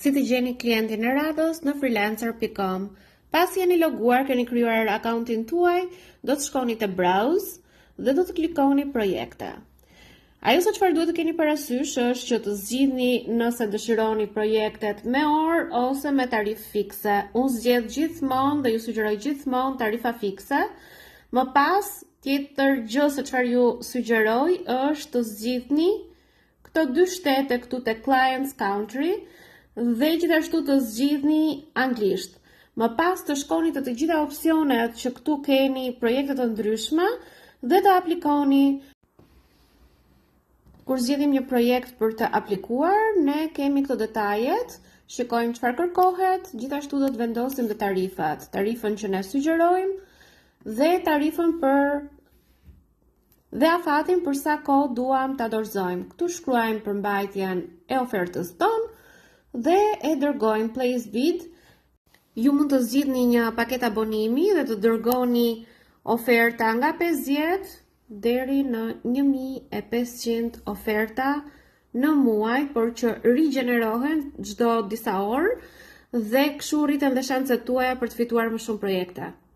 Si të gjeni klientin e radhës në freelancer.com. Pasi jeni loguar, keni krijuar akauntin tuaj, do të shkoni te browse dhe do të klikoni projekte. Ajo sa çfarë duhet të keni parasysh është që të zgjidhni nëse dëshironi projektet me orë ose me tarifë fikse. Unë zgjedh gjithmonë dhe ju sugjeroj gjithmonë tarifa fikse. Më pas, tjetër gjë se çfarë ju sugjeroj është të zgjidhni këto dy shtete këtu te clients country dhe gjithashtu të zgjidhni anglisht. Më pas të shkoni te të gjitha opsionet që këtu keni projekte të ndryshme dhe të aplikoni. Kur zgjedhim një projekt për të aplikuar, ne kemi këto detajet, shikojmë çfarë kërkohet, gjithashtu do të vendosim dhe tarifat, tarifën që ne sugjerojmë dhe tarifën dhe afatin për sa kohë duam ta dorëzojmë. Këtu shkruajmë përmbajtjen e ofertës tonë dhe e dërgojmë place bid. Ju mund të zgjidhni një paketë abonimi dhe të dërgoni oferta nga 50 deri në 1500 oferta në muaj, por që rigjenerohen çdo disa orë dhe kështu rriten dhe shanset tuaja për të fituar më shumë projekte.